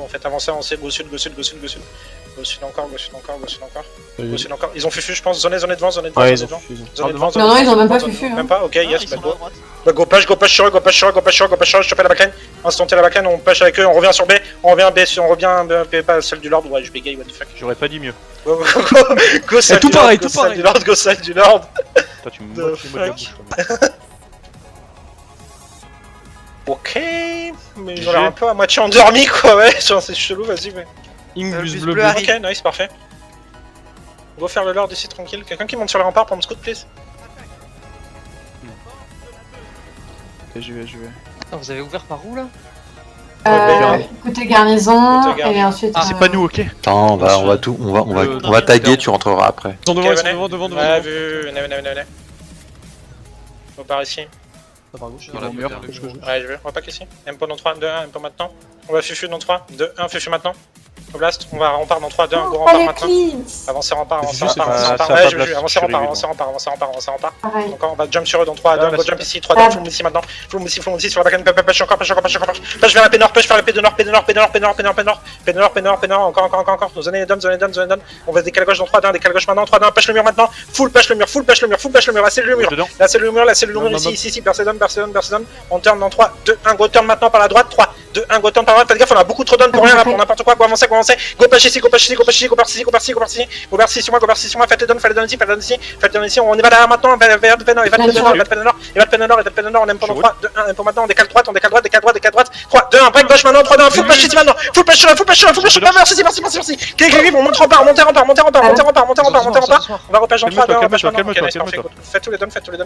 en fait. Avancez, avancez, go sud, go sud, go sud, go sud. Go sud encore, go sud encore, go sud encore. Go sud encore. Ils ont fufu, je pense. Zonez devant, zonez devant, zonez devant. Zonez devant, Non, non, ils ont même pas fufu. Même pas, ok, yes, bah go. Bah go push sur eux, go push sur eux, go push sur eux, go push sur eux, choper la backline. Instanter la backline, on push avec eux, on revient sur B, on revient B, on revient pas celle du Lord, ouais, je bégaye, what the fuck. J'aurais pas dit mieux. Go, go, go, go, celle du Lord, go, celle du Lord, go, celle du Lord. Toi, tu me moques la bouche, toi. Ok, mais ils ont l'air un peu à moitié endormis quoi, ouais, c'est chelou, vas-y, ouais. Ingus bleu bleu. Ok, nice, parfait. Go faire le Lord ici tranquille, quelqu'un qui monte sur les remparts pour me scout, please. Ok, j'y vais. Attends, vous avez ouvert par où là? Côté garnison, Côté garnison. et ensuite... C'est pas nous, ok. Attends, on va tout, on va taguer, tu rentreras après. Ils sont Ok, devant, venez. devant. Ouais, vu, venez. On part ici. Voilà, mur. Ouais, je veux, on va pas qu'ici. Impo dans 3, 2, 1, impo maintenant. On va fufu dans 3, 2, 1, fufu maintenant. Au blast, on part dans 3, 2, 1, go rempart maintenant. Avancez rempart. Ouais, j'ai vu, avancez rempart. Pareil. Donc on va jump sur eux dans 3, 2, 1, go jump ici, 3, 2, 1, full ici maintenant. Full ici sur la backend, push encore. Push vers la P nord, push vers la P de nord, encore. Nous zone down. On va décaler gauche dans 3, 2, 1, décale gauche maintenant, 3, 2, 1, push le mur maintenant. Full push le mur, là c'est le mur, ici, personne. On turn dans 3, 2, 1, go turn maintenant par la droite, 3, 2, 1, go turn par la droite, faites gaffe, on a beaucoup trop down pour rien là, pour n'importe quoi, go avancer, go push ici, go push sur moi, faites les down ici, on y va derrière maintenant, va de Nord, on aime pendant 3, 2, 1, impo maintenant, on décale droite, 3, 2, 1, break gauche maintenant, 3, 2, 1, full push ici maintenant, full push, merci, Click, on monte rempart, montez rempart, on va repêcher en 3, 2, 1, repêche maintenant, faites tous les downs, faites tous les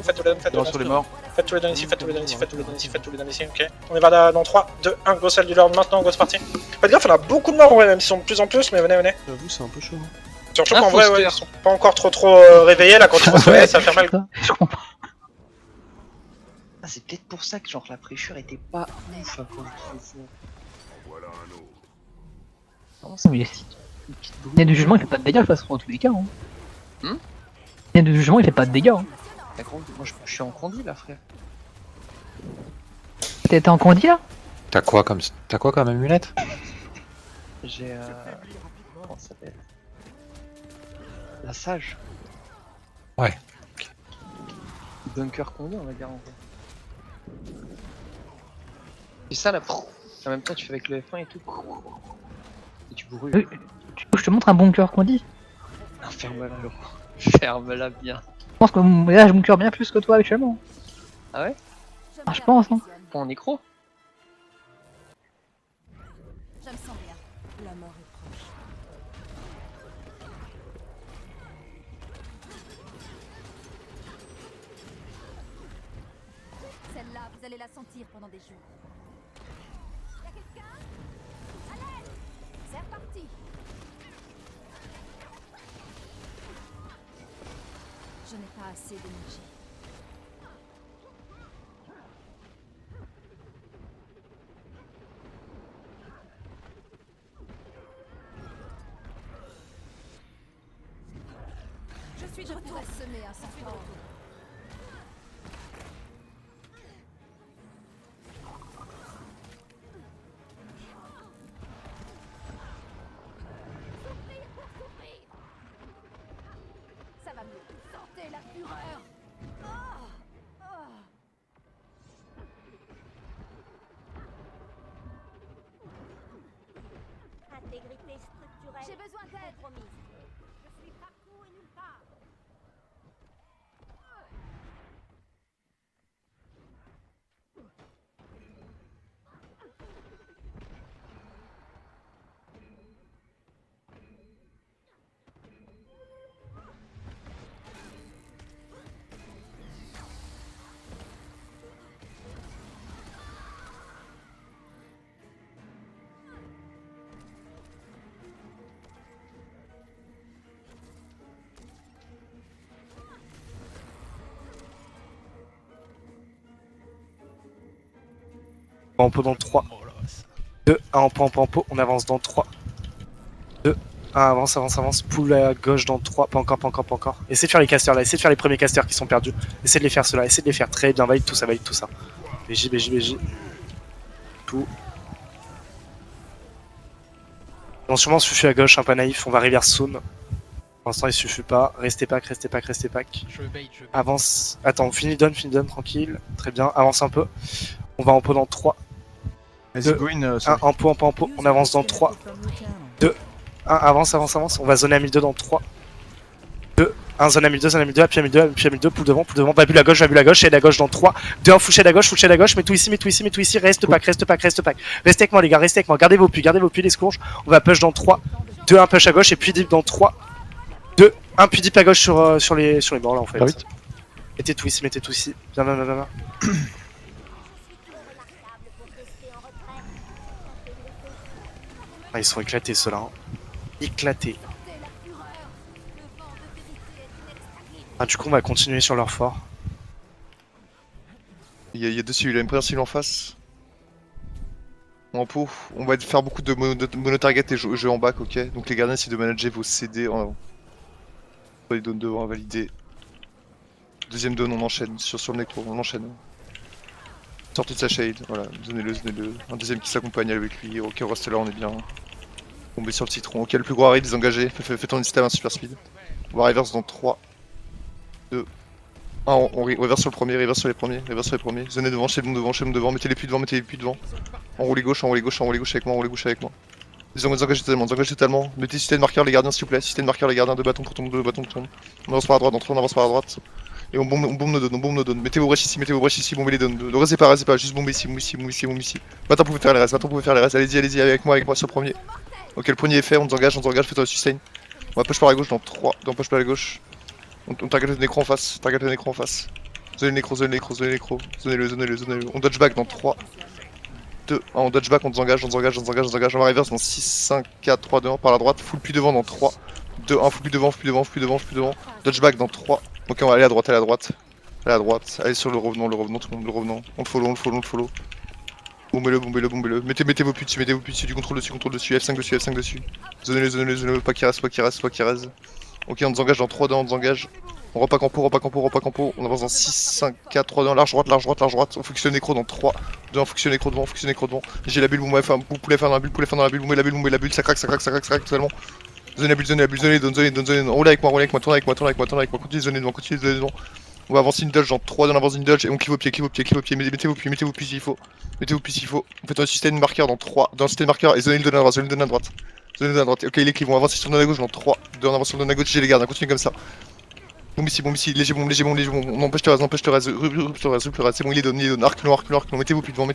downs ici, ok. On y va dans 3, 2, 1, go celle du Lord maintenant, go c'est parti. Faites gaffe, on a beaucoup de morts, ouais, même s'ils sont de plus en plus, mais venez. J'avoue, c'est un peu chaud. Surtout qu'en vrai, ouais, ils sont pas encore trop réveillés là, quand ils vont se réveiller, ça va faire mal. Ah, c'est peut-être pour ça que genre la fraîcheur était pas ouf à cause de ça. Non, mais il y a de jugement, il fait pas de dégâts de toute façon, en tous les cas. Il y a de jugement, il fait pas de dégâts. Moi je suis en condi là, frère. T'es en condi là? T'as quoi comme amulette? J'ai comment ça s'appelle? La sage. Ouais. Bunker condi, on va dire en fait. C'est ça là. En même temps, tu fais avec le F1 et tout. Et tu brûles. Je te montre un bunker qu'on dit. Ah, ferme-la, Laurent. Ferme-la bien. Je pense que là, je bunker bien plus que toi actuellement. Ah ouais? Ah, je pense, hein. Pour un nécro? Je me sens bien. La mort est proche. Celle-là, vous allez la sentir pendant des jours. Y'a quelqu'un? À l'aide! C'est reparti! Je n'ai pas assez d'énergie. Je suis de retour. Je pourrais semer un serpent. Ça va mieux. Sentez la fureur. Intégrité structurelle. J'ai besoin d'aide. Compromise. Je suis partout et nulle part. Pampo dans 3, 2, 1 en pampo, on avance dans 3, 2, 1, avance, poule à gauche dans 3, pas encore. Essayez de faire les casters là, essayez de faire les premiers casters qui sont perdus, essayez de les faire ceux-là, essayez de les faire très bien, valide tout ça. BJ. Tout. Ils vont sûrement se fufu à gauche, un pas naïf, on va reverse soon. Pour l'instant, ils se fufu pas. Restez pack, restez pack, restez pack. Je bait. Avance. Attends, fini down, tranquille. Très bien, avance un peu. On va en pot dans 3. Vas-y, go in. 1, en pot. On avance dans 3. 2, 1, avance. On va zoner à 1002 dans 3. 2, 1, zone à 1002, appui à 1002, poule devant. Babule à gauche, shade à gauche dans 3. 2, 1, full shade à gauche, mets tout ici, reste pack. Restez avec moi les gars, gardez vos puits, les scourges. On va push dans 3. 2, 1 push à gauche et puis dip dans 3. 2, 1 puis dip à gauche sur les bords là en fait. Mettez tout ici. Bien. Ah, ils sont éclatés ceux-là. Hein. Éclatés. Ah, du coup, on va continuer sur leur fort. Il y a deux cibles, il a une première cible en face. En pot, on va faire beaucoup de mono-target et jeux en back, ok. Donc les gardiens essayent de manager vos CD en. Les donnes devant à valider. Deuxième donne, on enchaîne sur le nécro, on enchaîne. Sortez de sa shade, voilà, donnez-le. Un deuxième qui s'accompagne avec lui, ok, on reste là, on est bien. Tombez sur le citron, ok, le plus gros arrêt, désengagé, faites ton système un super speed. On va reverse dans 3, 2, 1, on reverse sur le premier, reverse sur les premiers. Zonez devant, chez devant, mettez les puits devant. Enroulez gauche avec moi, Désengagez totalement. Mettez système marqueur les gardiens s'il vous plaît, de bâton pour tomber, On avance par la droite, on avance par la droite. Et on bombe nos donnes, Mettez vos brèches ici, bombez les donnes. Ne restez pas, juste bombez ici. Maintenant vous pouvez faire les restes, allez-y avec moi sur le premier. Ok, le premier est fait, on nous engage, faites un sustain. On va push par la gauche dans 3, push par la gauche. On target le nécro en face, Zonnez le nécro, zonnez-le. On dodge back dans 3, 2, 1, on dodge back, on nous engage. On va reverse dans 6, 5, 4, 3, 2, 1 par la droite, full puis devant dans 3, 2, 1, full puis devant. Dodge back dans 3. Ok, on va aller à droite. Allez sur le revenant, tout le monde, On le follow. Bombez-le. Mettez vos puits dessus, du contrôle dessus, F5 dessus. Zonnez-le, pas qu'il reste. Ok, on nous engage dans 3, 2, on nous engage. On repack en pot. On avance dans 6, 5, 4, 3, 2, 1, large droite. On focus le nécro dans 3, 2, 1, focus le nécro devant. J'ai la bulle, vous pouvez faire dans la bulle, bombez la bulle, ça craque totalement. Zonnez la bulle, donne. Roulez avec moi, tournez avec moi, continuez de zonner devant. On va avancer une dodge dans 3, on avance une dodge et on clive au pied, mettez vos puits s'il faut. On fait un système marqueur dans 3, dans un système marqueur et zonnez le donne à droite. Ok, il est clive, on va avancer sur le donne à gauche dans 3, 2, on avance sur le donne à gauche, j'ai les gardes, continuez comme ça. Bombe ici, léger bombe, on empêche le reste, c'est bon, il est donne, arc, mettez vos puits devant.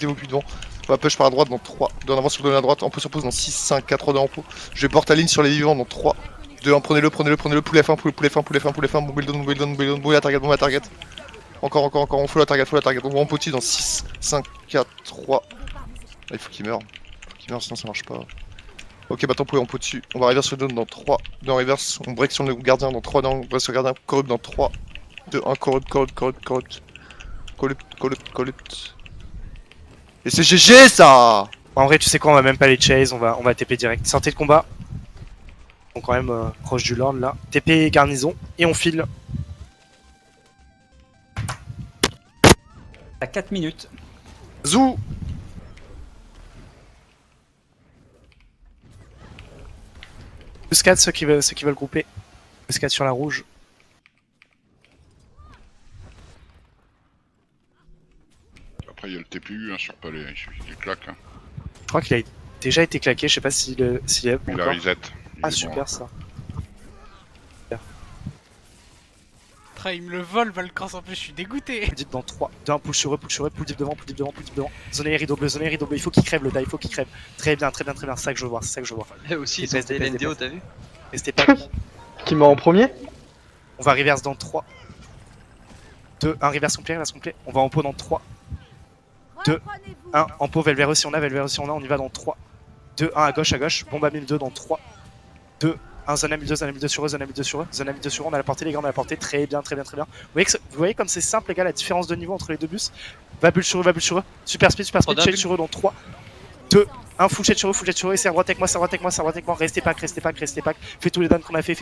On va push par la droite dans 3, 2, on avance sur le donne à droite, en pot sur pause dans 6, 5, 4, 3, 2 en pot. Je vais porter la ligne sur les vivants dans 3, 2, 1, prenez-le, poulet F1, bombez le donne, bombez la target. Encore, on fout la target, on va en potis dans 6, 5, 4, 3. Ah, il faut qu'il meure, sinon ça marche pas. Ok, bah tant pis, on peut dessus. On va reverse sur le down dans 3, 2 en reverse. On break sur le gardien dans 3, 2 on break sur le gardien. Corrupt dans 3, 2, 1, corrupt. Et c'est GG ça! En vrai, tu sais quoi, on va même pas les chase, on va TP direct. Sortez de combat. On est quand même proche du Lord là. TP garnison et on file. T'as 4 minutes. Zou! Plus 4 ceux qui veulent grouper. Plus 4 sur la rouge. Après il y a le TPU hein, sur palais, il suffit qu'il claque. Hein. Je crois qu'il a déjà été claqué, je sais pas s'il est Il a reset. Ah super ça. Après il me le vole Valkans en plus, je suis dégoûté. Deep dans 3, 2, 1, pull sur eux, pull deep devant. Zonez rideau bleu, il faut qu'il crève le die, Très bien, c'est ça que je vois, Et aussi, ils ont des LNDO, t'as vu? Restez pas. Qui m'a en premier? On va reverse dans 3, 2, 1, reverse complet. On va en pot dans 3, 2, 1, en pot, vers eux si on a, on y va dans 3, 2, 1 à gauche, bombe à 1002 dans 3, 2, 1, zone à 1002 sur eux, on a la portée les gars, très bien. Vous voyez comme c'est simple les gars, la différence de niveau entre les deux bus. Va bulle sur eux, super speed, shade sur eux dans 3, 2, 1, full shade sur eux, et c'est à droite avec moi, restez pack, fais tous les downs qu'on a fait,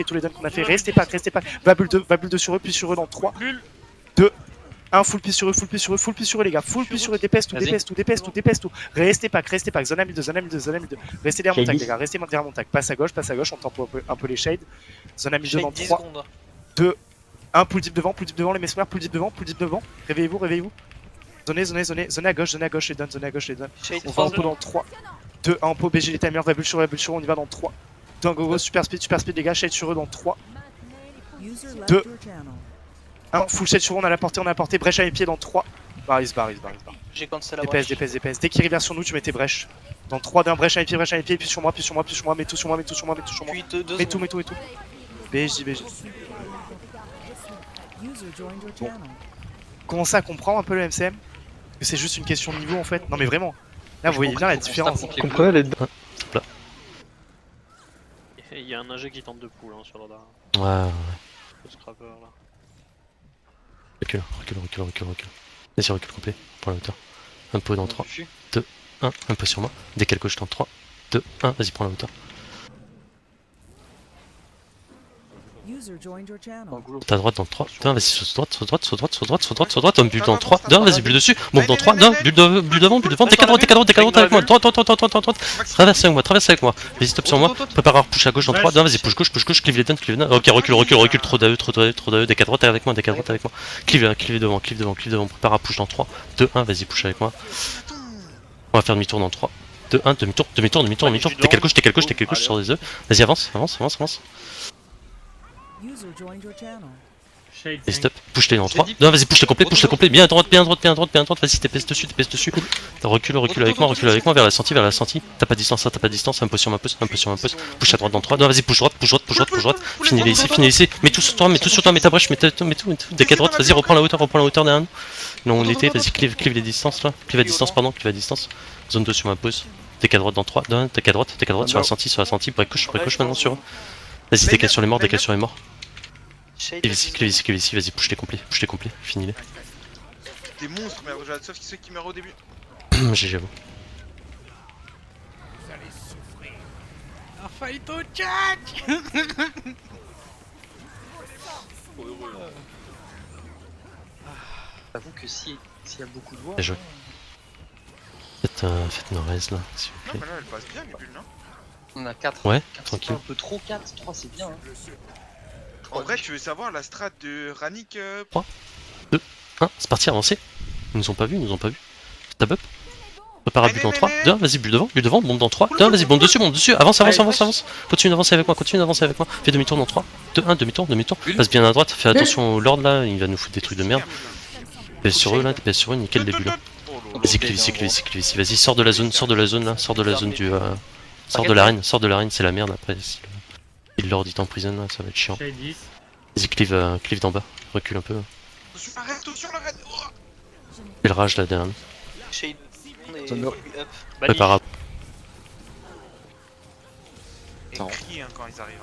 restez pack, va bulle 2 sur eux, puis sur eux dans 3, 2, 1 full pied sur eux, full pied sur eux, full pied sur eux les gars, full pied sur eux, dépêche tout, dépêche tout, dépêche tout, dépêche tout. Restez pas, zone à 1002, zone à 1002, zone à 1002. Restez derrière mon tag les gars, restez derrière mon tag. Passe à gauche, on tempo un peu les shades. Zone à 1002 dans 3, 2, 1, pull deep devant, les mesmers, pull deep devant. Réveillez-vous. Zonez à gauche les donne, On va en pot dans 3, 2, 1 en pot, BG les timers, va bulle sur, on y va dans 3. 2, 1 go, super speed les gars, shade sur eux dans 3, 2, 1, full shade sur eux, on a la portée, brèche à mes pieds dans 3. Baris. J'ai cancel la Dépêche. Dès qu'il revient sur nous, tu mets tes brèches. Dans 3, d'un brèche à mes pieds, puis sur moi, mets tout sur moi. Mets tout. BJ. Bon. Commencez à comprendre un peu le MCM. Que c'est juste une question de niveau en fait. Non mais vraiment. Là vous voyez bien la différence. Comprenez les deux. Il y a un ingé qui tente de pull sur le radar. Ouais. Le scrapper là. Recule. Vas-y, recule complet. Prends la hauteur. Un peu dans 3, 2, 1, un peu sur moi. Décale gauche dans 3, 2, 1, vas-y, prends la hauteur. Ta droite dans 3, 2, 1, vas-y, sur droite, un bulle dans 3, 2, 1, vas-y, bulle dessus, bombe dans 3, 2, 1, bulle devant, décale droite avec moi, droite, traverse avec moi, vas-y, stop sur moi, prépare à push à gauche dans 3, 2, 1, vas-y, push gauche, clive les down, ok, recule, trop d'AE, décale droite avec moi, clive devant, prépare à push dans 3, 2, 1, vas-y, push avec moi, on va faire demi-tour dans 3, 2, 1, demi-tour, décale gauche sur les œufs, vas-y, avance. Et stop, push-les dans 3, 2, 1, vas-y, push-les complet, bien à droite, vas-y, TPS dessus. Recule avec moi vers la sortie, t'as pas de distance, un peu sur ma pause, push à droite dans 3, 2, 1, vas-y, push droite, finis-les ici, mets tout sur toi, mets ta brèche, mets tout, décale droite, vas-y, reprends la hauteur derrière nous. Là on était, vas-y, clive les distances là, clive à distance, zone 2 sur ma pause, décale droite dans 3, 2, 1, décale droite sur la sortie, break gauche maintenant sur eux. Vas-y, décale sur les morts. Clive ici, vas-y, push les complets, finis-les. Des monstres, merde, sauf ceux qui meurent au début. GG à vous. Un fight au jack. J'avoue que s'il y a beaucoup de voix. Bien joué. Faites nos raises là, s'il vous plaît. Non, mais là, elle passe bien les bulles, non? On a 4. Ouais, 4, tranquille. un peu trop, 4, 3 c'est bien. Hein. En vrai, tu veux savoir la strat de Rannik 3, 2, 1, c'est parti, avancez. Ils nous ont pas vu. Stab up. Prépare à bulle dans 3, 2, 1, vas-y, bulle devant, bombe dans 3, 2, 1, vas-y, bombe dessus, avance. Continue d'avancer avec moi, fais demi-tour dans 3, 2, 1, demi-tour, passe bien à droite, fais attention au lord là, il va nous foutre des trucs de merde. TPS sur eux, nickel les bulles. Vas-y, clive ici, vas-y, sors de la zone là, sors de l'arène, c'est la merde après. Si le lord il t'emprisonne là, ça va être chiant. Vas-y, clive d'en bas, recule un peu. Attention la reine. Fais le rage là derrière nous. Prépare à... Et crie quand ils arrivent.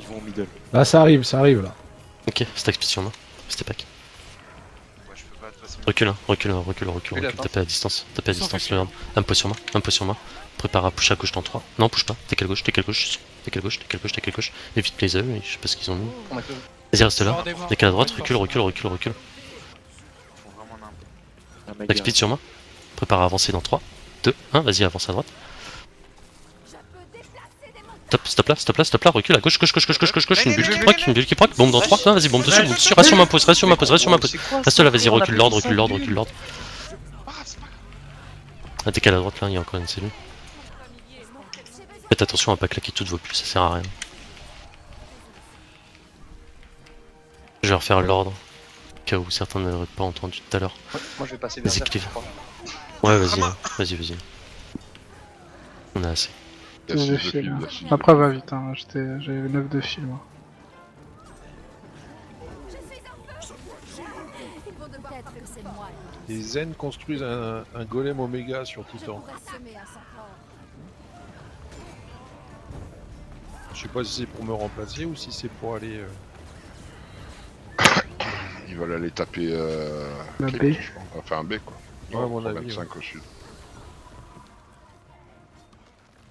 Ils vont au middle. Là ça arrive là. Ok, stack speed sur moi, c'était pack. Ouais, je peux pas de toute façon. Recule, tapez à distance, le lord. Un peu sur moi. Prépare à push à gauche dans 3. Non, push pas. Décale gauche. Évite les œufs, je sais pas ce qu'ils ont mis. Vas-y, reste là. Décale à droite, recule. Stack speed sur moi. Prépare à avancer dans 3, 2, 1, vas-y, avance à droite. Stop là, recule à gauche, une bulle qui proc, bombe dans 3, 1, vas-y, bombe dessus, reste sur ma pause. Reste là, vas-y, recule l'ordre. Ah, décale à droite là, il y a encore une cellule. Faites attention à pas claquer toutes vos pulls, ça sert à rien. Je vais refaire l'ordre, au cas où certains n'auraient pas entendu tout à l'heure. Moi je vais passer vers vas-y, clive. Ouais, vas-y. On a assez. Après va vite, hein. J'avais 9 de fil moi. Les Zen construisent un golem oméga sur Titan. Je sais pas si c'est pour me remplacer ou si c'est pour aller... Ils veulent aller taper la B, B. je pense. Enfin un B quoi. Ouais, à mon avis. 25 au sud.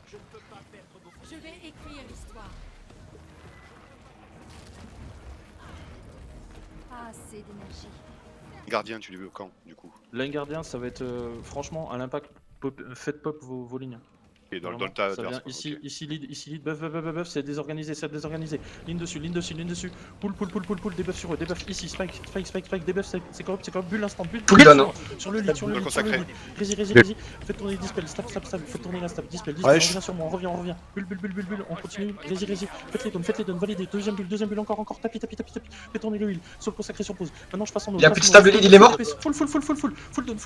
Je vais écrire l'histoire. Pas assez d'énergie. Gardien, tu les veux quand, du coup? Lane gardien, ça va être franchement à l'impact. Faites pop vos lignes. Et dans le Vraiment, tas ça vient ici lead, buff, c'est désorganisé, ligne dessus, pull, debuff sur eux, debuff ici, spike, debuff, c'est corrupt, bulle instant, bulle, sur le lead, Rési, faites tourner dispel, stab, faites tourner la stab, dispel, on revient sur moi, on revient, bulle, on continue, Rési, faites les donnes, validez, deuxième bulle, encore, tapis, faites tourner le heal, sur le consacré sur pause, maintenant je passe en Il y a plus de stable, le lead, il est mort. Full down,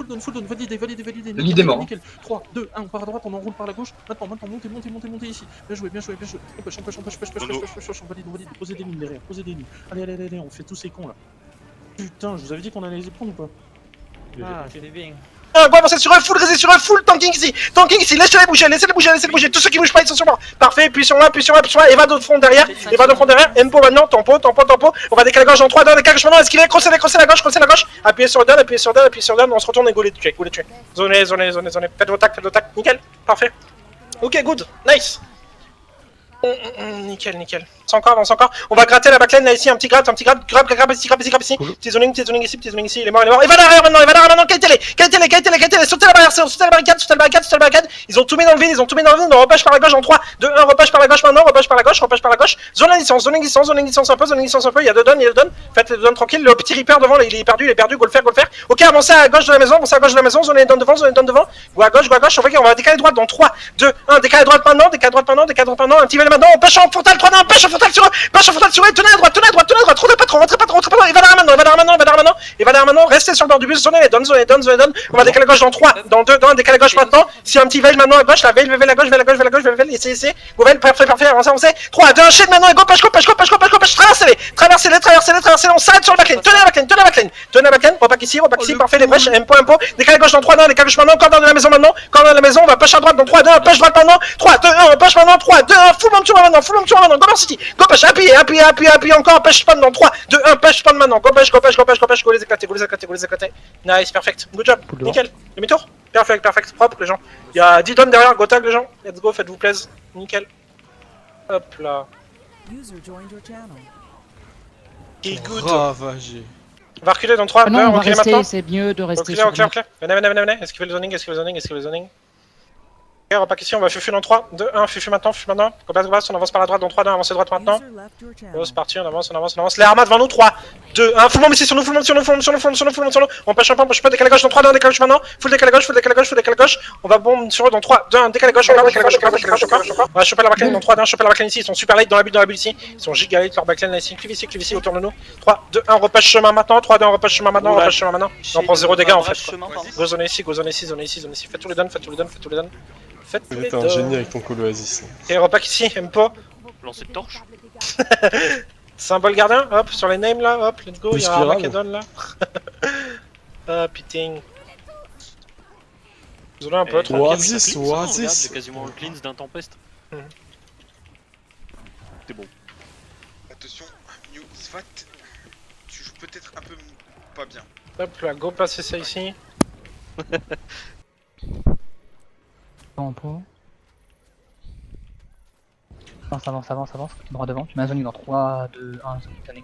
validez, Le lead est mort. 3, 2, 1, on part à droite, on enroule par la gauche. Maintenant, montez ici. Bien joué. On push, on valide. Posez des lignes derrière, Allez, on fait tous ces cons là. Putain, je vous avais dit qu'on allait les prendre ou pas? Ah, je l'ai bien. Go avancer sur eux, full Rési sur eux, full tanking ici, laissez-les bouger, tous ceux qui bougent pas ils sont sur moi. Parfait, puis sur moi, Eva de front derrière, Empo maintenant, tempo, on va décaler la gauche en 3, 2, décaler la gauche maintenant, esquiver, crosser la gauche, appuyez sur down, on se retourne et go les tuer. Zonez, faites vos tacs, nickel, parfait. Ok, good, nice. Nickel. C'est encore, on va gratter la backline là ici, un petit grab ici. Petit zoning ici, il est mort. Et va derrière maintenant, qualité, sautez la barricade. Ils ont tout mis dans le vide, on repêche par la gauche en 3, 2, 1, repêche par la gauche maintenant, repêche par la gauche. Zoning distance un peu, il y a deux donnes, faites les donnes tranquilles, le petit Reaper devant, il est perdu, go le faire. Ok, avancez à gauche de la maison, zonez les donnes devant, go à gauche, on va décaler droite dans 3, 2, 1, décaler droite maintenant, un petit vélo maintenant, on pêche en frontal, 3, 2, 1, pêche en frontal sur eux, tenez à droite, rentrez pas trop, et va derrière maintenant, restez sur le bord du bus, zonez les donnes, on va décaler gauche dans 3, dans 2, 1, décaler gauche maintenant, si un petit veil maintenant à gauche, la veil, la gauche, essayez, go veil, parfait, avancez, 3, 2, 1, chaîne maintenant, et go, pêche, traversez-les, on s'arrête sur le backline, tenez la backline, repack ici, parfait, les brèches, Empo, décaler gauche dans 3, 2, 1, décaler gauche maintenant, encore dans la maison maintenant, on va push à droite dans 3, 2, 1, push droite maintenant, 3, 2, 1, on push maintenant, 3, 2, 1, full maintenant, go City, go push, appuyez encore, push spawn dans 3, 2, 1, push spawn maintenant, go push, go les éclater, nice, perfect, good job, nickel, demi-tour, perfect, propre les gens, il y a 10 donnes derrière, go tag les gens, let's go, faites-vous plaisir, nickel, hop là, Ravagé. on va reculer dans 3, 2, 1, on va reculer rester, maintenant, c'est mieux de rester reculer, venez, esquivez le zoning, ok, repack ici, on va fufu dans 3, 2, 1, fufu maintenant, go pass, on avance par la droite dans 3, 2, avancez droite maintenant, c'est parti, on avance, les armas devant nous, 3, 2, 1, full bomb ici sur nous, on pêche un peu, push pas, décaler gauche dans 3, 2, 1, décaler gauche maintenant, full décaler gauche, on va bomb sur eux dans 3, 2, 1, décaler gauche, on va choper la backline dans 3, 2, 1, choper la backline ici, ils sont super late dans la bulle ici, ils sont giga late leur backline là ici, clive ici autour de nous, 3, 2, 1, repêche chemin maintenant, on prend 0 dégâts en fait, go zone ici, faites tous les dons, Faites tous les un génie avec ton colo Oasis. Et repack ici, Empo. Lancer de torche. Symbole gardien, hop, sur les names là, hop, let's go, il y a un Armageddon là. Ah putain. Désolé un peu, trop Oasis. C'est quasiment le cleanse d'un tempeste. C'est bon. Attention, New Svat, tu joues peut-être un peu pas bien. Hop là, go passer ça ici. Avance. Droit devant. Tu mets un zoning dans 3, 2, 1, zoning turning.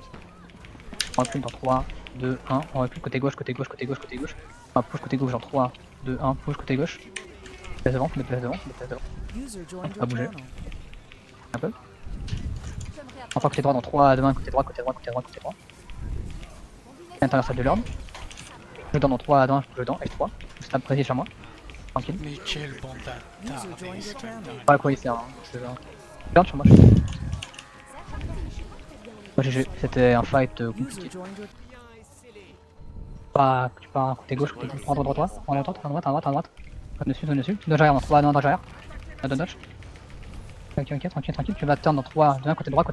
On recule dans 3, 2, 1. On recule côté gauche. On va push côté gauche dans 3, 2, 1. Push côté gauche. Place devant. On va bouger. Un peu. Enfin côté droit dans 3, 2, 1. Côté droit. Interversal de l'ordre. Je donne dans 3, 2, 1. Je bouge dedans. Avec 3. Je tape précis sur moi. Tranquille. Mais quel bande d'attardés. Pas quoi il sert, hein. Regarde sur moi. GG, c'était un fight compliqué. Tu pars côté gauche, côté droit, à droite. Dessus. Tu dois gérer dans 3, 2, 1, dans gérer. Dodge. Ok, tranquille. Tu vas turn dans 3, 2, 1, côté droit.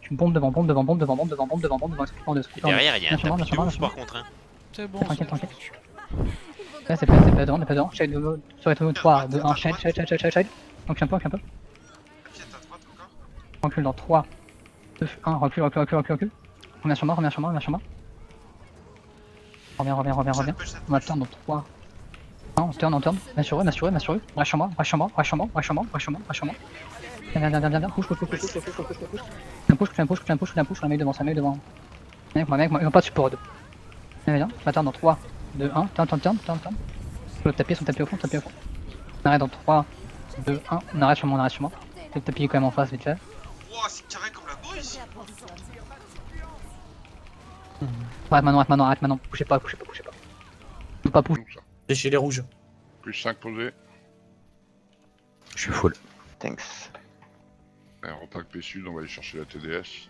Tu bombes devant. Derrière, il y a un tapis de ouf par contre. C'est bon. Tranquille. Là, c'est pas devant. Shade sur les 3, 2, 1, shade. Donc, un peu. Recule dans 3, 2, 1, recule. Reviens sur moi. Reviens. On va turn dans 3. 1, on turn. Viens sur eux. Reste sur moi. Viens. Push. Un push, on a mis devant. Mec, ils ont pas de support 2. Allez, viens, je m'attends dans 3, 2, 1. Turn. Sur le tapis, son tapis au fond, tapis au fond. On arrête dans 3, 2, 1. On arrête sur moi. Le tapis est quand même en face, vite fait. Wow, c'est carré comme la bouse. Arrête maintenant. Bougez pas. Pas pousse. Déchez les rouges. Plus 5 posés. Je suis full. Thanks. Et on repack P sud, on va aller chercher la TDS.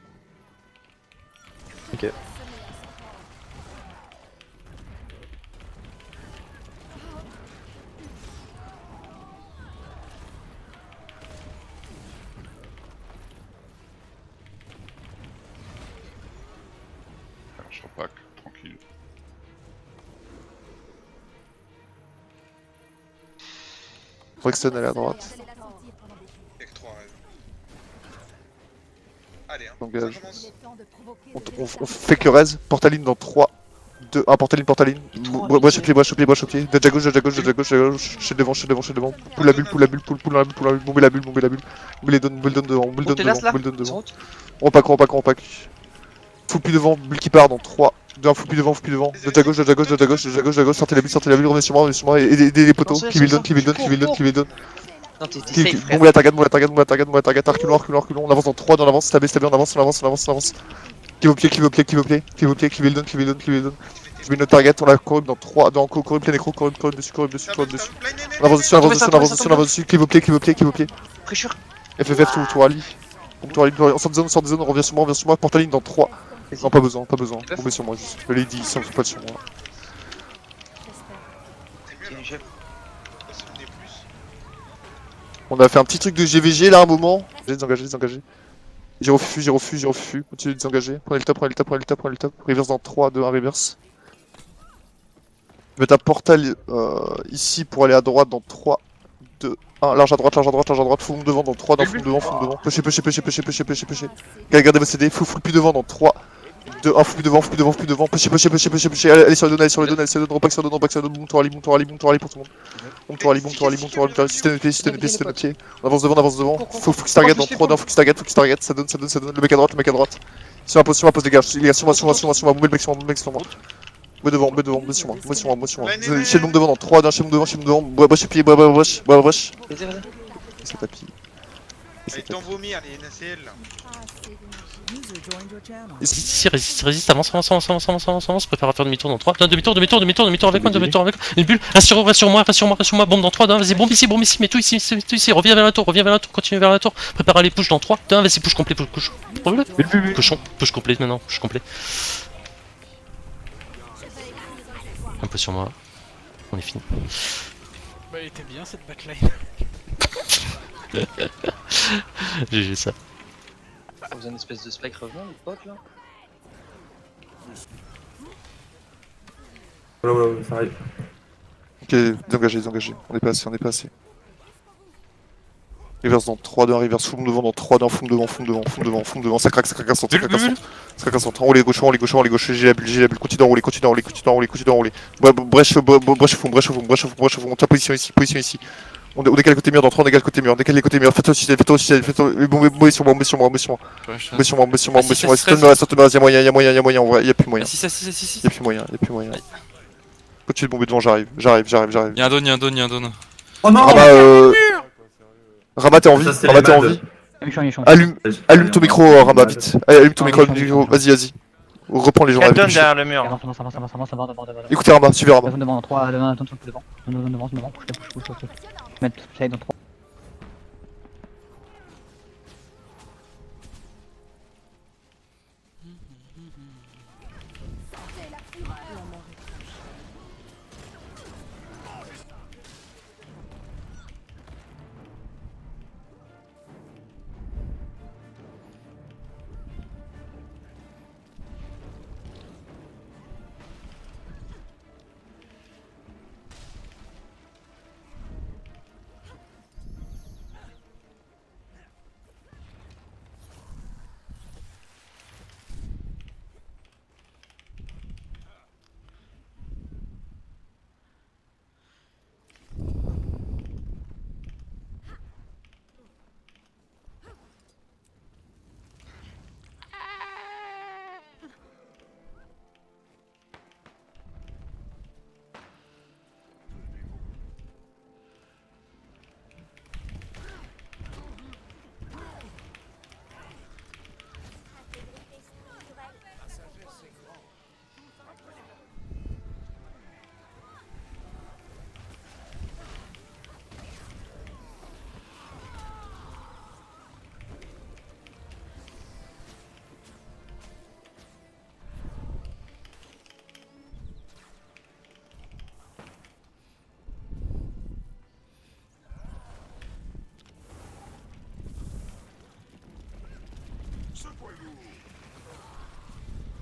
Ok. Alors je repack, tranquille. Brixton elle est à droite. Avec 3 raisons. Allez, hein. Engage. Ça commence. On fait que raise. Portaline dans 3, 2, 1. Portaline. Brush au pied. Dodge à gauche. Chez devant. Pull la bulle. Bombez la bulle. Bulle donne devant. On pack. Full plus devant. Bulle qui part dans 3, 2, 1. Full plus devant. Dodge à gauche. Sortez la bulle. Revenez sur moi. Et aidez les poteaux. Qui will donne. Non, t'es safe, frère. Bon, la target, reculons. On avance dans 3, on avance, stabé, on avance. Qui veut pied, will donne. Je mets notre target, on la corrupte dans 3, dans corrupte plein écro, corrupte dessus. On avance dessus, qui veut pied. Pressure. FFF, tout rallye. On sort de zone, on revient sur moi, portaline dans 3. Non, pas besoin, tombez sur moi juste. Je l'ai dit, ça me fait pas sur moi. On a fait un petit truc de GVG là un moment. J'ai désengagé. J'ai refus. Continuez de désengager. Prenez le top. Reverse dans 3, 2, 1, reverse. Je vais mettre un portal ici pour aller à droite dans 3, 2, 1. Large à droite. Full devant dans 3, dans full devant. Pushez. Gardez vos CD. Full plus devant dans 3, 2, 1. Full plus devant. Pushez. Allez sur le donne. Repack sur le donne. Boom to rally pour tout le monde. Boom to rally. Système de pied. On avance devant. Faut qu'il se target dans 3, 2, 1. Faut qu'il se target. Ça donne. Le mec à droite. Sur ma pose les gars. Sur moi. Boum le mec sur moi. Boum devant. Sur moi. Chez le bombe devant dans 3, 2, 1. Chez le bombe devant. Brush pied. Brush. C'est tapis. Allez, t'en vomir, les NACL là. Ici, résiste, avance, prépare à faire demi-tour dans 3, demi-tour avec moi, une bulle, reste sur moi, bombe dans 3, vas-y, bombe ici, mets tout ici, reviens vers la tour, continue vers la tour, prépare à les push dans 3, vas-y, push complet, push complet maintenant, push complet. Un peu sur moi, on est fini. Bah, elle était bien cette backline. GG ça. On faisait une espèce de spike revenant, les potes là. Voilà, ça arrive. Ok, désengagé. On est pas assez. Reverse dans 3, 2, 1, reverse full devant dans 3, 2, 1, full devant. Ça craque un centre. Enroulez gauche. J'ai la bulle. Continue d'enrouler. Brèche au fond. On tient position ici. On décale côté mur dans 3, on décale côté mur. Faites-toi aussi, bombez sur moi. Reste, y'a moyen, en vrai, y'a plus moyen. Y'a plus moyen. Continue de bomber devant, j'arrive. Y'a un don. Oh non! Rama, t'es en vie? Allume ton micro, Rama, vite. Allume ton micro, vas-y. Reprends les gens. Donne derrière le mur. Écoutez Rama, suivez Rama. Devant 3, attention le devant. Devant, push. Mettre ça dans 3.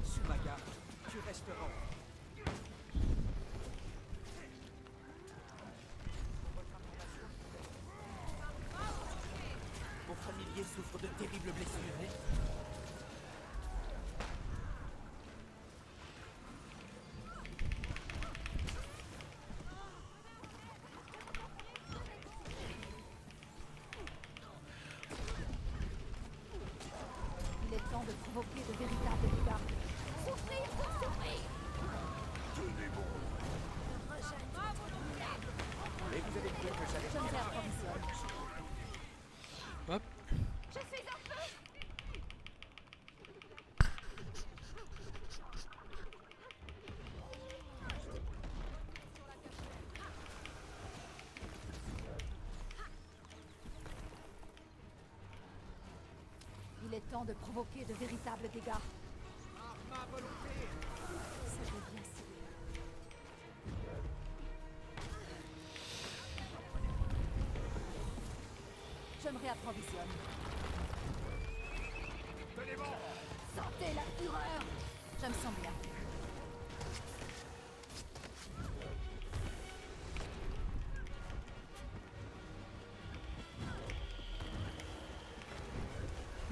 Sumaga, tu resteras. Mon familier souffre de terribles blessures. Il est temps de provoquer de véritables dégâts. Souffrir pour souffrir. Je me réapprovisionne. Hop. Je suis en feu. Il est temps de provoquer de véritables dégâts. Ça devient si. Je me réapprovisionne. Sentez la fureur. Je me sens bien.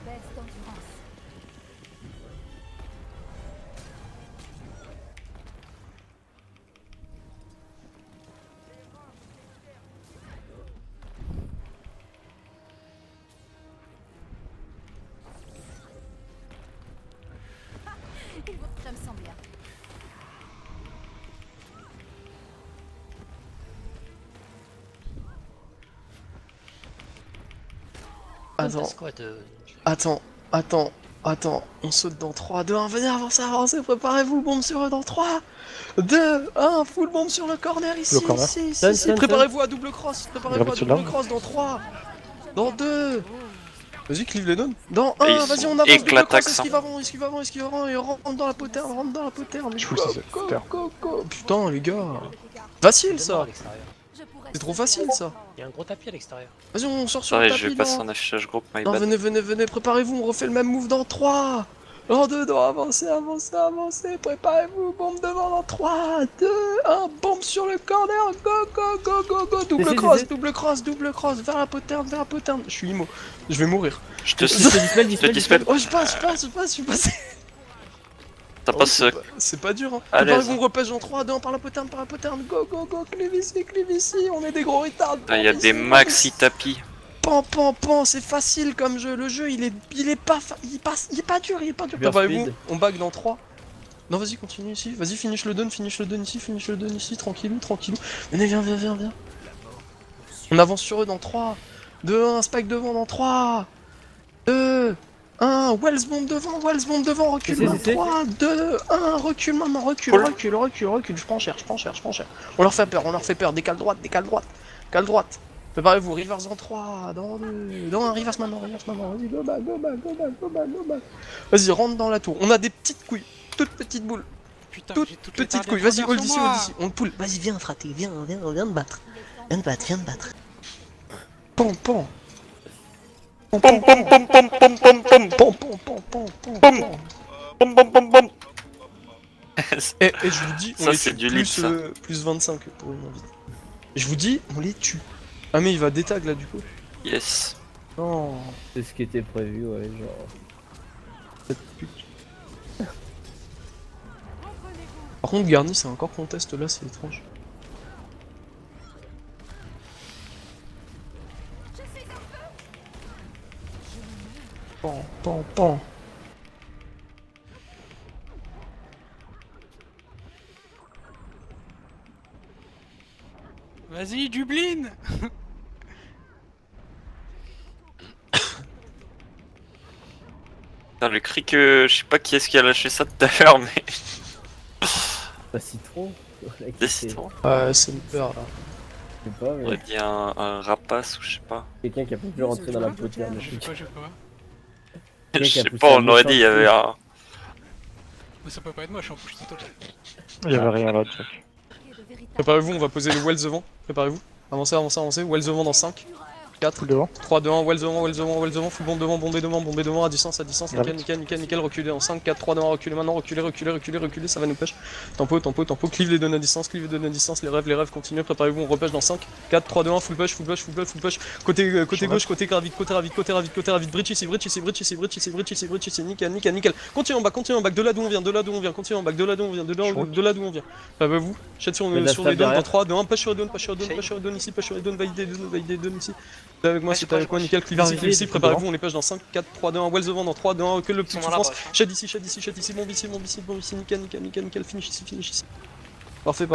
Baisse d'endurance. Je me sens bien. Attends, on saute dans 3, 2, 1, venez, avancez, préparez-vous, bombe sur eux dans 3, 2, 1, full bombe sur le corner ici, Le corner. ici, préparez-vous à double cross, dans 3, dans 2, vas-y, cleave les donnes, dans 1, vas-y, on avance, double cross, esquive avant, et rentre dans la poterne, go, putain, les gars, facile ça, c'est trop facile ça. Il y a un gros tapis à l'extérieur. Vas-y, on sort sur le tapis. Je vais passer en affichage groupe, my Non, bad. venez, préparez-vous, on refait le même move dans 3, dans 2, avancez, préparez-vous, bombe devant dans 3, 2, 1, bombe sur le corner, go, double cross, vers la poterne, je suis immo, je vais mourir. Je te dispel. Oh, je passe, je suis passé. Ça passe. C'est pas dur, hein. À l'aise. Préparez-vous, on repêche dans 3, 2, 1, par la poterne, go, clive ici, on est des gros retards. Il y a des maxi tapis. Pan, c'est facile comme jeu, le jeu il est pas dur, Préparez-vous, on back dans 3. Non, vas-y, continue ici, vas-y, finish le dun ici, tranquillou. Venez, viens. On avance sur eux dans 3, 2, 1, spike devant dans 3, 2, 1, Wells bombe devant, recule dans 3, 2, 1, recule maintenant, recule, je prends cher. On leur fait peur, décale droite. Préparez-vous, reverse en 3, dans 2, dans 1, reverse maintenant, vas-y, go back. Vas-y, rentre dans la tour, on a des petites couilles, toutes petites boules. Putain, Toutes petites couilles, vas-y, hold ici, on le pull. Vas-y, viens, fraté, viens te battre. Pan. Et je vous dis, on Ça, les c'est tue du lead, ça. plus 25 pour une invite. Je vous dis, on les tue. Ah mais il va détag là du coup. Yes. Non. C'est ce qui était prévu, ouais, genre. Par contre, Garni, c'est encore contest là, c'est étrange. Pan. Vas-y, Dublin. Putain, le cri que je sais pas qui est-ce qui a lâché ça tout à l'heure, mais. Pas citron. Des citrons. Ouais, c'est une peur là. Je sais pas, On aurait mais. dit un rapace ou je sais pas. Quelqu'un qui a pas pu rentrer dans la poterne. Je sais pas. Je sais pas, on aurait dit il y avait un. Mais ça peut pas être moi, je suis en push total. Il y avait rien là. Préparez-vous, on va poser le Wells devant. Préparez-vous. Avancez. Wells devant dans 5, 4, 3, 2, 1, well devant, full bombe devant, à distance, nickel, reculez en 5, 4, 3, 2, 1, reculez maintenant, reculez, ça va nous push. Tempo, cleave les donne à distance, les rêves, continuez, préparez-vous, on repêche dans 5, 4, 3, 2, 1, full push. Côté gauche, côté ravide, bridge ici, nickel. Continue en back, de là d'où on vient, continue en back, de là d'où on vient. Vous, chat sur les donnes dans 3, 2, 1, push sur les donnes ici, validez les donnes ici. Avec moi, c'est avec moi, nickel, cleave ici, préparez-vous, on les push dans 5, 4, 3, 2, 1, wells devant dans 3, 2, 1, que le plus de souffrance. Shad ici, bombe ici, nickel, finish ici. Parfait,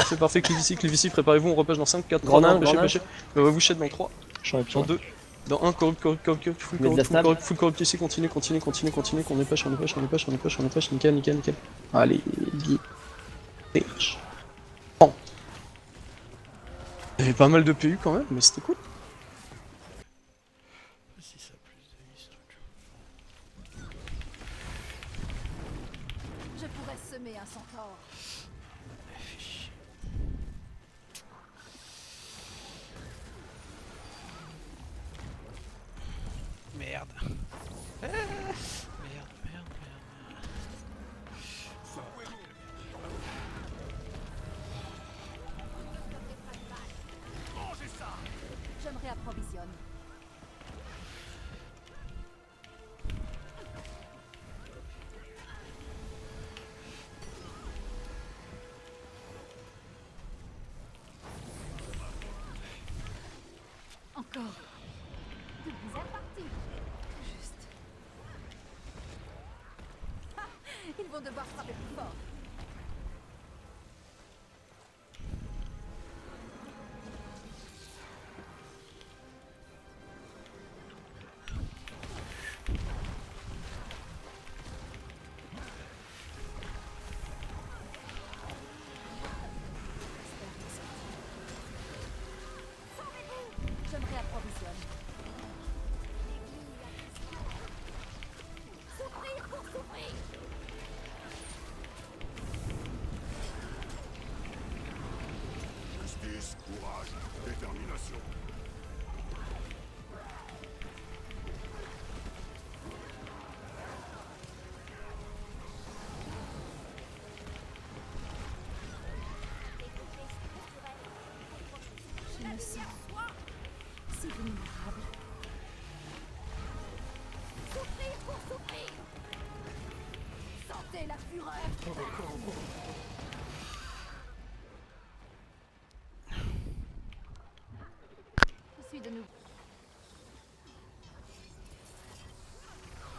cleave ici, préparez-vous, on repêche dans 5, 4, 3, 2, 1, pêchez. Vous shed dans 3, dans 2, dans 1, corrupt, full corrupt ici, continue, on est push, nickel. Allez, bitch. Il y avait pas mal de PU quand même, mais c'était cool. Je pourrais semer un centaure. Merde. Je me réapprovisionne. Encore. Vous êtes parti. Juste. Ah, ils vont devoir frapper plus fort. Je me réapprovisionne. Souffrir pour souffrir. Justice, courage, détermination. Je me sens si vulnérable. Souffrir pour souffrir. Sentez la fureur. Je suis de nouveau.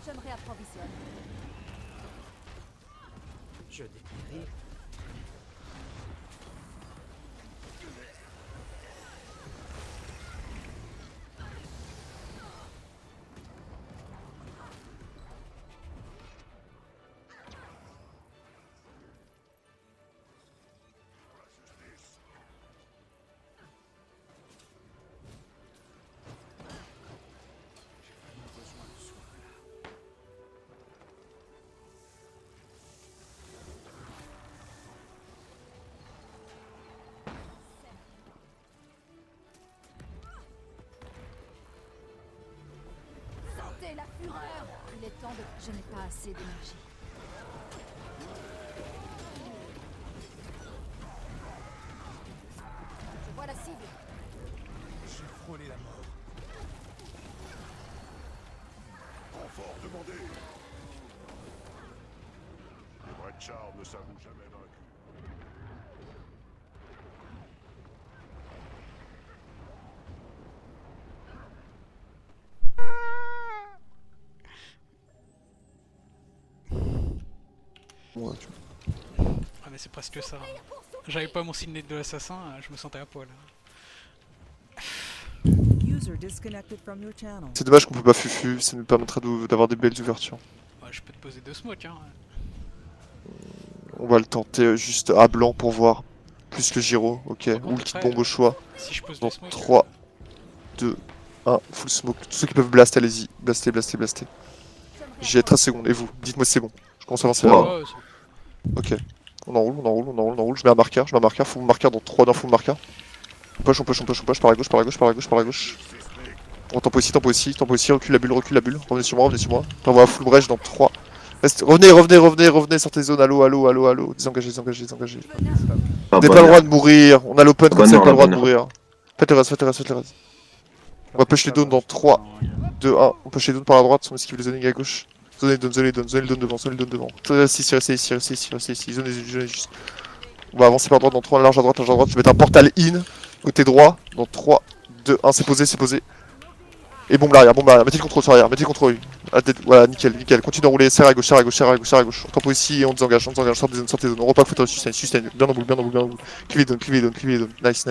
Je me réapprovisionne. Je dépéris. Sentez la fureur. Il est temps de... Je n'ai pas assez d'énergie. Je vois la cible. J'ai frôlé la mort. Renfort demandé. Les vrais Charles ne s'avouent jamais vaincus. Ah mais c'est presque ça. J'avais pas mon signet de l'assassin, je me sentais à poil. C'est dommage qu'on peut pas fufu, ça nous permettra d'avoir des belles ouvertures. Ouais, je peux te poser 2 smokes hein. On va le tenter juste à blanc pour voir. Plus le gyro, ok. Ou le kit bombe au choix. Si je pose Donc des smokes, 3, 2, 1, full smoke. Tous ceux qui peuvent blast, allez-y. Blastez. J'ai 13 secondes. Et vous, dites-moi si c'est bon. Je commence à lancer là. Ok. On enroule. Je mets un marqueur. Full marqueur dans 3 d'un full marqueur. On push par la gauche. On tempo ici, recule la bulle, revenez sur moi. T'envoies à full brèche dans 3. Revenez, sortez zone, allo, désengagez. Vous n'avez pas le droit de mourir, on a l'open, vous n'avez pas le droit de mourir. Faites le reste. On va push les downs dans 3, 2, 1. On push les downs par la droite, on esquive les zoning à gauche. Zonez le down devant. Restez ici, zonez juste. On va avancer par droite dans 3, large à droite. Je vais mettre un portal in, côté droit, dans 3, 2, 1, c'est posé. Et bombe l'arrière, mettez le contrôle sur l'arrière, voilà, nickel, continue d'enrouler, serre à gauche. On tempo ici et on désengage, sortez des zones, on repack, faut sustain, bien en boule. Clivez down, nice.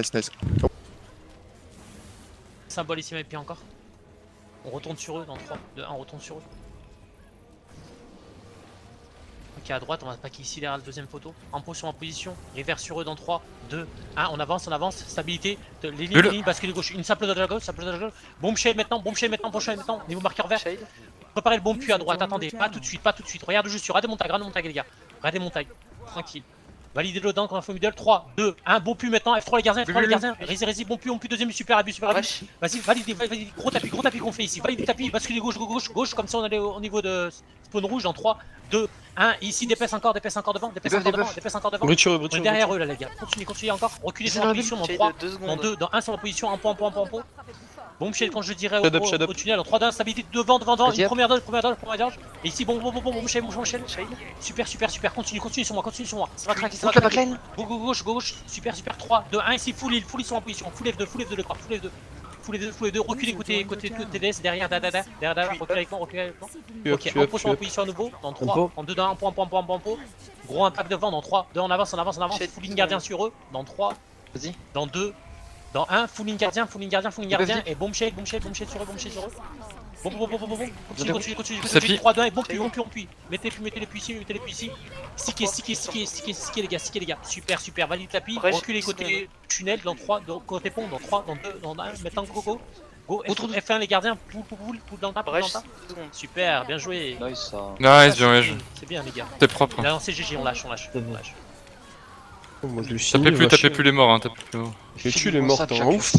Symbole ici, mes pieds encore. On retourne sur eux dans 3, 2, 1, on retourne sur eux. Ok, à droite, on va packer ici derrière le deuxième poteau. En position, river sur eux dans 3, 2, 1, on avance, stabilité, les lignes, bascule de gauche, une simple dodge à gauche, bombe shade maintenant, niveau marqueur vert. Préparez le bombe puis à droite, attendez, pas tout de suite, regarde juste sur, regardez montagne les gars, tranquille. Validez le down quand on fait middle, 3, 2, 1, bon pu maintenant, F3 les gardiens, Rési, bon pu, deuxième, super abus. Vas-y, validez, gros tapis qu'on fait ici, validez le tapis, basculez gauche, comme ça on allait au niveau de spawn rouge dans 3, 2, 1, ici dépaisse encore devant. On est derrière eux là les gars, continuez encore, reculez sur la position dans 3, dans 2, dans 1 sur la position, un point. Bombe shade quand je dirais au tunnel en 3 d'un, stabilité devant, une première dodge, et ici bombe shade, super, continue sur moi, ça va craquer, gauche, super, 3, 2, 1, ici full ils sont en position, full F2 le corps, full F2, reculez côté TDS, derrière, reculez avec moi, ok, en position à nouveau, dans 3, en 2, dans 1, point, gros impact devant, dans 3, 2, on avance, full gardien sur eux, dans 3, dans 2, dans 1, full in gardien, et bombe shade sur eux. Bon, continue, 3, 2, 1, et bon puis. Mettez les puits ici. Stickez les gars, super, valide tapis, reculez côté tunnel, dans 3, côté pont, dans 3, dans 2, dans 1, maintenant go, F1 les gardiens, poule dans le tas, super, bien joué. Nice, bien joué. C'est bien les gars. C'est propre. Là, c'est GG, on lâche. Tapez plus les morts, J'ai tué les morts, t'es un ouf.